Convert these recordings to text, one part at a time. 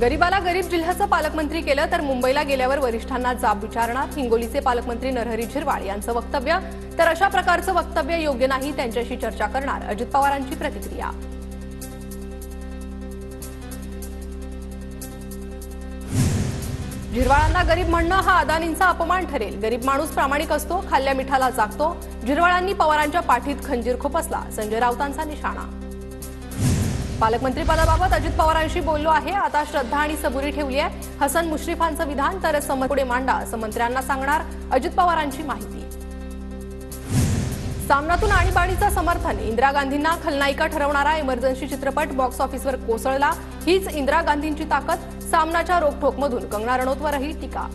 गरीबाला गरीब जिल्ह्याचं पालकमंत्री केलं तर मुंबईला गेल्यावर वरिष्ठांना जाब विचारणार, हिंगोलीचे पालकमंत्री नरहरी झिरवाळ यांचं वक्तव्य. तर अशा प्रकारचं वक्तव्य योग्य नाही, त्यांच्याशी चर्चा करणार, अजित पवारांची प्रतिक्रिया. झिरवाळांना गरीब म्हणणं हा अदानींचा अपमान ठरेल. गरीब माणूस प्रामाणिक असतो, खाल्ल्या मिठाला जागतो. झिरवाळांनी पवारांच्या पाठीत खंजीर खोपसला, संजय राऊतांचा निशाणा. पालकमंत्री पदाबाबत अजित पवारांशी बोललो आहे, आता श्रद्धा आणि सबुरी ठेवली आहे. हसन मुश्रीफांचं विधान तर समपुढे मांडा असं मंत्र्यांना सांगणार, अजित पवारांची माहिती. सामनातून आणीबाणीचं समर्थन, इंदिरा गांधींना खलनायिका ठरवणारा इमर्जन्सी चित्रपट बॉक्स ऑफिसवर कोसळला. हीच इंदिरा गांधींची ताकद, सामनाच्या रोखठोकमधून कंगना रनौतवरही टीका.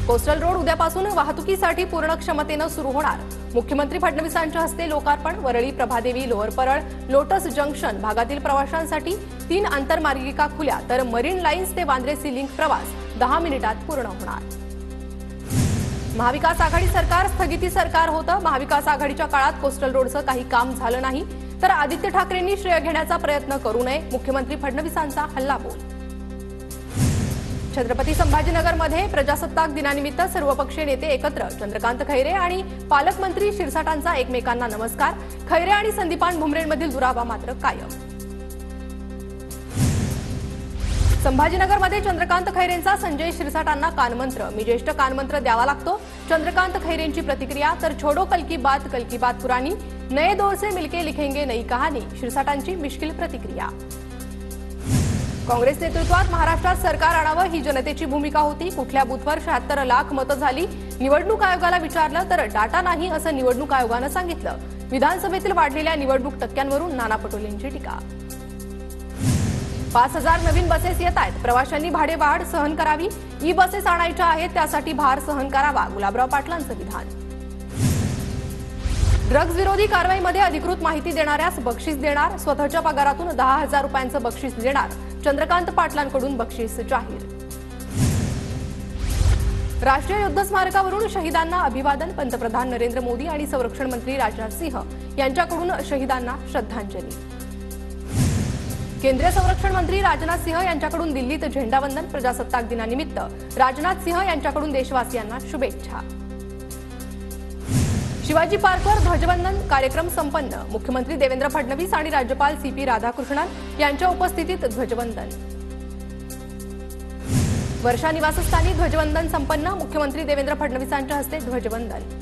कोस्टल रोड उद्यापासून वाहतुकीसाठी पूर्ण क्षमतेनं सुरू होणार, मुख्यमंत्री फडणवीसांच्या हस्ते लोकार्पण. Worli, Prabhadevi, lower Parel, lotus junction भागातील प्रवाशांसाठी 3 आंतरमार्गिका खुल्या, तर मरीन लाईन्स ते वांद्रे सी लिंक प्रवास 10 मिनिटात पूर्ण होणार. महाविकास आघाडी सरकार स्थगिती सरकार होतं. महाविकास आघाडीच्या काळात कोस्टल रोडचं काही काम झालं नाही, तर आदित्य ठाकरेंनी श्रेय घेण्याचा प्रयत्न करू नये, मुख्यमंत्री फडणवीसांचा हल्लाबोल. छत्रपती संभाजीनगरमध्ये प्रजासत्ताक दिनानिमित्त सर्वपक्षीय नेते एकत्र, चंद्रकांत खैरे आणि पालकमंत्री शिरसाटांचा एकमेकांना नमस्कार. खैरे आणि संदीपान भुमरेंमधील दुरावा मात्र कायम. संभाजीनगरमध्ये चंद्रकांत खैरेंचा संजय शिरसाटांना कानमंत्र, मी ज्येष्ठ कानमंत्र द्यावा लागतो, चंद्रकांत खैरेंची प्रतिक्रिया. तर छोडो कल की बात पुरानी, नए दौर से मिलके लिखेंगे नई कहानी, शिरसाटांची मिश्किल प्रतिक्रिया. काँग्रेस नेतृत्वात महाराष्ट्रात सरकार आणावं ही जनतेची भूमिका होती. कुठल्या बूथवर 76 लाख मतं झाली, निवडणूक आयोगाला विचारलं तर डाटा नाही असं निवडणूक आयोगानं सांगितलं. विधानसभेतील वाढलेल्या निवडणूक टक्क्यांवरून नाना पटोलेंची टीका. 5000 नवीन बसेस येत आहेत, प्रवाशांनी भाडेवाढ सहन करावी. ई बसेस आणायच्या आहेत, त्यासाठी भार सहन करावा, गुलाबराव पाटलांचं विधान. ड्रग्ज विरोधी कारवाईमध्ये अधिकृत माहिती देणाऱ्यास बक्षीस देणार, स्वतःच्या पगारातून 10,000 रुपयांचं बक्षीस देणार, चंद्रकांत पाटलांकडून बक्षीस जाहीर. राष्ट्रीय युद्ध स्मारकावरून शहीदांना अभिवादन, पंतप्रधान नरेंद्र मोदी आणि संरक्षण मंत्री राजनाथ सिंह यांच्याकडून शहीदांना श्रद्धांजली. केंद्रीय संरक्षण मंत्री राजनाथ सिंह यांच्याकडून दिल्लीत झेंडावंदन, प्रजासत्ताक दिनानिमित्त राजनाथ सिंह यांच्याकडून देशवासियांना शुभेच्छा. शिवाजी पार्कवर ध्वजवंदन कार्यक्रम संपन्न, मुख्यमंत्री देवेंद्र फडणवीस आणि राज्यपाल CP राधाकृष्णन यांच्या उपस्थितीत ध्वजवंदन. वर्षा निवासस्थानी ध्वजवंदन संपन्न, मुख्यमंत्री देवेंद्र फडणवीसांच्या हस्ते ध्वजवंदन.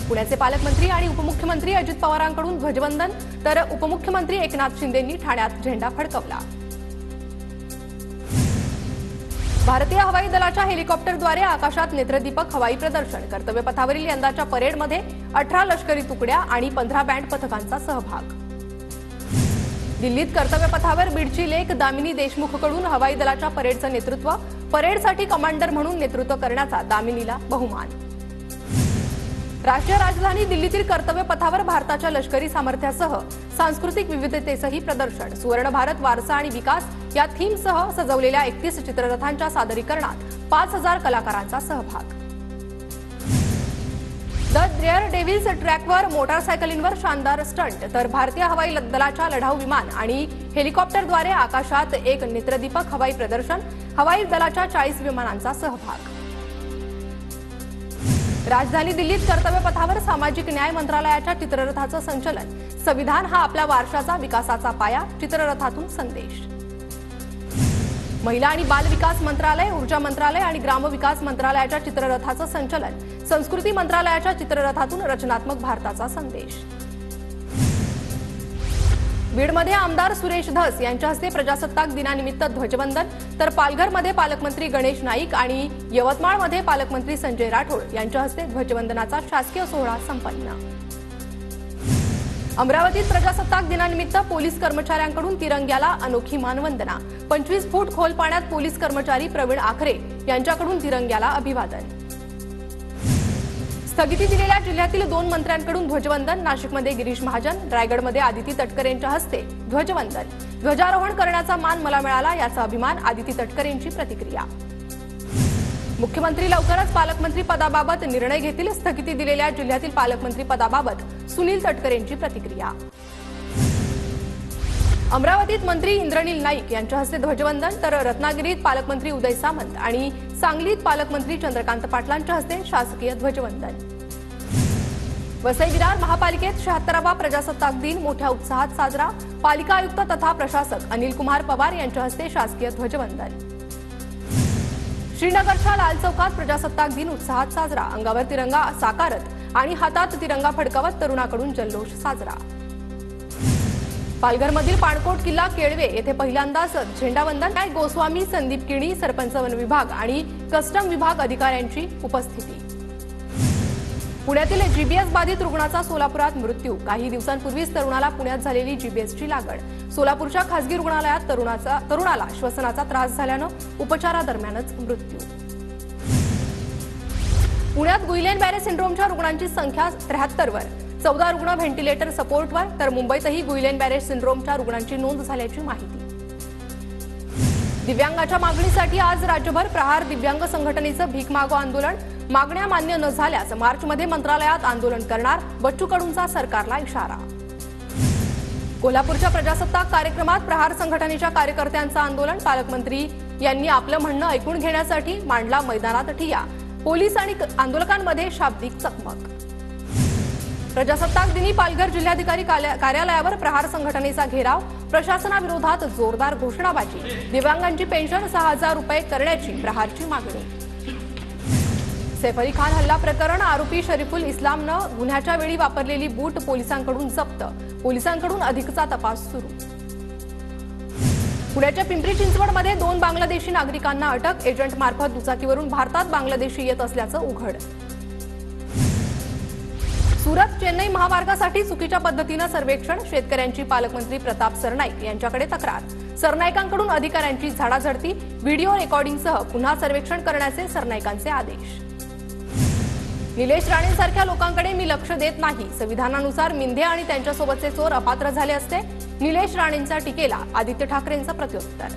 पुण्याचे पालकमंत्री आणि उपमुख्यमंत्री अजित पवारांकडून ध्वजवंदन, तर उपमुख्यमंत्री एकनाथ शिंदेंनी ठाण्यात झेंडा फडकवला. भारतीय हवाई दलाच्या हेलिकॉप्टरद्वारे आकाशात नेत्रदीपक हवाई प्रदर्शन, कर्तव्यपथावरील यंदाच्या परेडमध्ये 18 लष्करी तुकड्या आणि 15 बँड पथकांचा सहभाग. दिल्लीत कर्तव्यपथावर बीडची लेक दामिनी देशमुखकडून हवाई दलाच्या परेडचं नेतृत्व, परेडसाठी कमांडर म्हणून नेतृत्व करण्याचा दामिनीला बहुमान. राष्ट्रीय राजधानी दिल्लीतील कर्तव्यपथावर भारताच्या लष्करी सामर्थ्यासह सांस्कृतिक विविधतेचंही प्रदर्शन, सुवर्ण भारत वारसा आणि विकास या थीमसह सजवलेल्या 31 चित्ररथांच्या सादरीकरणात 5000 कलाकारांचा सहभाग. द डेअर डेव्हिल्स ट्रॅकवर मोटारसायकलींवर शानदार स्टंट, तर भारतीय हवाई दलाच्या लढाऊ विमान आणि हेलिकॉप्टरद्वारे आकाशात एक नेत्रदीपक हवाई प्रदर्शन, हवाई दलाच्या 40 विमानांचा सहभाग. राजधानी दिल्लीत कर्तव्यपथावर सामाजिक न्याय मंत्रालयाच्या चित्ररथाचं संचलन, संविधान हा आपल्या वारशाचा विकासाचा पाया, चित्ररथातून संदेश. महिला आणि बाल विकास मंत्रालय, ऊर्जा मंत्रालय आणि ग्रामविकास मंत्रालयाच्या चित्ररथाचं संचलन, संस्कृती मंत्रालयाच्या चित्ररथातून रचनात्मक भारताचा संदेश. बीडमध्ये आमदार सुरेश धस यांच्या हस्ते प्रजासत्ताक दिनानिमित्त ध्वजवंदन, तर पालघरमध्ये पालकमंत्री गणेश नाईक आणि यवतमाळमध्ये पालकमंत्री संजय राठोड यांच्या हस्ते ध्वजवंदनाचा शासकीय सोहळा संपन्न. अमरावतीत प्रजासत्ताक दिनानिमित्त पोलीस कर्मचाऱ्यांकडून तिरंग्याला अनोखी मानवंदना, 25 फूट खोल पाण्यात पोलीस कर्मचारी प्रवीण आखरे यांच्याकडून तिरंग्याला अभिवादन. स्थगिती दिलेल्या जिल्ह्यातील 2 मंत्र्यांकडून ध्वजवंदन, नाशिकमध्ये गिरीश महाजन, रायगडमध्ये आदिती तटकरे यांच्या हस्ते ध्वजवंदन. ध्वजारोहण करण्याचा मान मला मिळाला, याचा अभिमान, आदिती तटकरे यांची प्रतिक्रिया. मुख्यमंत्री लवकरच पालकमंत्री पदाबाबत निर्णय घेतील, स्थगिती दिलेल्या जिल्ह्यातील पालकमंत्री पदाबाबत सुनील तटकरे यांची प्रतिक्रिया. अमरावतीत मंत्री इंद्रनील नाईक यांच्या हस्ते ध्वजवंदन, तर रत्नागिरीत पालकमंत्री उदय सामंत आणि सांगलीत पालकमंत्री चंद्रकांत पाटलांच्या हस्ते शासकीय ध्वजवंदन. वसई विरार महापालिकेत 76वा प्रजासत्ताक दिन मोठ्या उत्साहात साजरा. पालिका आयुक्त तथा प्रशासक अनिल कुमार पवार यांच्या हस्ते शासकीय ध्वजवंदन. श्रीनगरच्या लाल चौकात प्रजासत्ताक दिन उत्साहात साजरा. अंगावर तिरंगा साकारत आणि हातात तिरंगा फडकावत तरुणाकडून जल्लोष साजरा. पालघरमधील पाणकोट किल्ला केळवे येथे पहिल्यांदाच झेंडावंदन. गोस्वामी, संदीप किणी, सरपंच वन विभाग आणि कस्टम विभाग अधिकाऱ्यांची उपस्थिती. पुण्यातील जीबीएस बाधित रुग्णाचा सोलापुरात मृत्यू. काही दिवसांपूर्वीच तरुणाला पुण्यात झालेली जीबीएसची लागण. सोलापूरच्या खासगी रुग्णालयात तरुणाला श्वसनाचा त्रास झाल्यानं उपचारादरम्यानच मृत्यू. पुण्यात गुइलेन बॅरे सिंड्रोमच्या रुग्णांची संख्या 73 वर. 14 रुग्ण व्हेंटिलेटर सपोर्टवर, तर मुंबईतही गुइलेन बॅरे सिंड्रोमच्या रुग्णांची नोंद झाल्याची माहिती. दिव्यांगाच्या मागणीसाठी आज राज्यभर प्रहार दिव्यांग संघटनेचं भीक मागो आंदोलन. मागण्या मान्य न झाल्यास मार्चमध्ये मंत्रालयात आंदोलन करणार. बच्चू कडूंचा सरकारला इशारा. कोल्हापूरच्या प्रजासत्ताक कार्यक्रमात प्रहार संघटनेच्या कार्यकर्त्यांचं आंदोलन. पालकमंत्री यांनी आपलं म्हणणं ऐकून घेण्यासाठी मांडला मैदानात ठिय्या. पोलीस आणि आंदोलकांमध्ये शाब्दिक चकमक. प्रजासत्ताक दिनी पालघर जिल्हाधिकारी कार्यालयावर प्रहार संघटनेचा घेराव. प्रशासनाविरोधात जोरदार घोषणाबाजी. दिव्यांगांची पेन्शन 6,000 रुपये करण्याची प्रहारची मागणी. सैफ अली खान हल्ला प्रकरण. आरोपी शरीफुल इस्लामनं गुन्ह्याच्या वेळी वापरलेली बूट पोलिसांकडून जप्त. पोलिसांकडून अधिकचा तपास सुरू. पुण्याच्या पिंपरी चिंचवडमध्ये 2 बांगलादेशी नागरिकांना अटक. एजंटमार्फत दुचाकीवरून भारतात बांगलादेशी येत असल्याचं उघड. सुरत चेन्नई महामार्गासाठी चुकीच्या पद्धतीनं सर्वेक्षण. शेतकऱ्यांची पालकमंत्री प्रताप सरनाईक यांच्याकडे तक्रार. सरनाईकांकडून अधिकाऱ्यांची झाडाझडती. व्हिडिओ रेकॉर्डिंगसह पुन्हा सर्वेक्षण करण्याचे सरनाईकांचे आदेश. निलेश राणेंसारख्या लोकांकडे मी लक्ष देत नाही. संविधानानुसार मिंधे आणि त्यांच्यासोबतचे चोर अपात्र झाले असते. निलेश राणेंच्या टीकेला आदित्य ठाकरेंचं प्रत्युत्तर.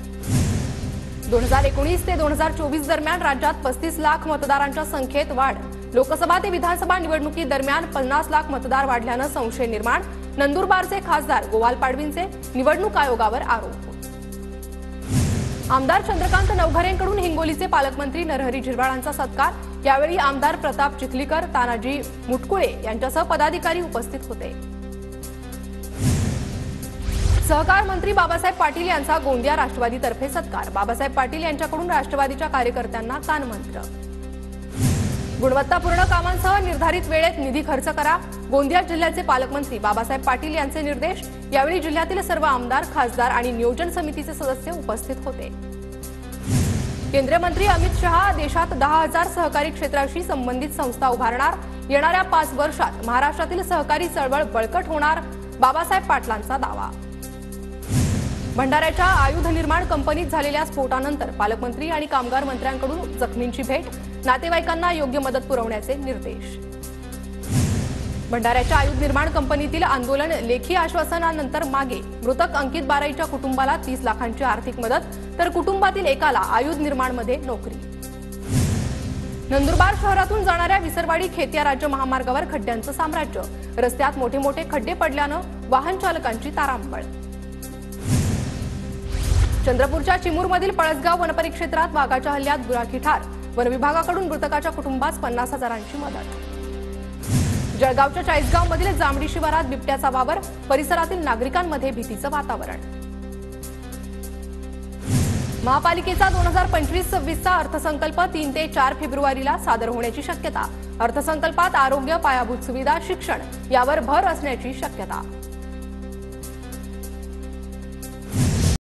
2019 ते 2024 दरम्यान राज्यात 35 लाख मतदारांच्या संख्येत वाढ. लोकसभा ते विधानसभा निवडणुकीदरम्यान 50 लाख मतदार वाढल्यानं संशय निर्माण. नंदुरबारचे खासदार गोवाल पाडवींचे निवडणूक आयोगावर आरोप. आमदार चंद्रकांत नवघरेंकडून हिंगोलीचे पालकमंत्री नरहरी झिरवाळांचा सत्कार. यावेळी आमदार प्रताप चिखलीकर, तानाजी मुटकुळे यांच्यासह पदाधिकारी उपस्थित होते. सहकार मंत्री बाबासाहेब पाटील यांचा गोंदिया राष्ट्रवादीतर्फे सत्कार. बाबासाहेब पाटील यांच्याकडून राष्ट्रवादीच्या कार्यकर्त्यांना कानमंत्र. गुणवत्तापूर्ण कामांसह निर्धारित वेळेत निधी खर्च करा. गोंदिया जिल्ह्याचे पालकमंत्री बाबासाहेब पाटील यांचे निर्देश. यावेळी जिल्ह्यातील सर्व आमदार, खासदार आणि नियोजन समितीचे सदस्य उपस्थित होते. केंद्रीय मंत्री अमित शहा देशात 10,000 सहकारी क्षेत्राशी संबंधित संस्था उभारणार. येणाऱ्या 5 वर्षात महाराष्ट्रातील सहकारी चळवळ बळकट होणार. बाबासाहेब पाटलांचा दावा. भंडाऱ्याच्या आयुध निर्माण कंपनीत झालेल्या स्फोटानंतर पालकमंत्री आणि कामगार मंत्र्यांकडून जखमींची भेट. नातेवाईकांना योग्य मदत पुरवण्याचे निर्देश. भंडाऱ्याच्या आयुध निर्माण कंपनीतील आंदोलन लेखी आश्वासनानंतर मागे. मृतक अंकित बाराईच्या कुटुंबाला 30 लाखांची आर्थिक मदत, तर कुटुंबातील एकाला आयुध निर्माणमध्ये नोकरी. नंदुरबार शहरातून जाणाऱ्या विसरवाडी खेतिया राज्य महामार्गावर खड्ड्यांचं साम्राज्य. रस्त्यात मोठे मोठे खड्डे पडल्यानं वाहन चालकांची तारांबळ. चंद्रपूरच्या चिमूरमधील पळसगाव वनपरिक्षेत्रात वाघाच्या हल्ल्यात गुराखी ठार. वनविभागाकडून मृतकाच्या कुटुंबास 50,000ची मदत. जळगावच्या चाळीसगावमधील जांभडी शिवारात बिबट्याचा वावर. परिसरातील नागरिकांमध्ये भीतीचं वातावरण. महापालिकेचा 2025-26चा अर्थसंकल्प 3 ते 4 फेब्रुवारीला सादर होण्याची शक्यता. अर्थसंकल्पात आरोग्य, पायाभूत सुविधा, शिक्षण यावर भर असण्याची शक्यता.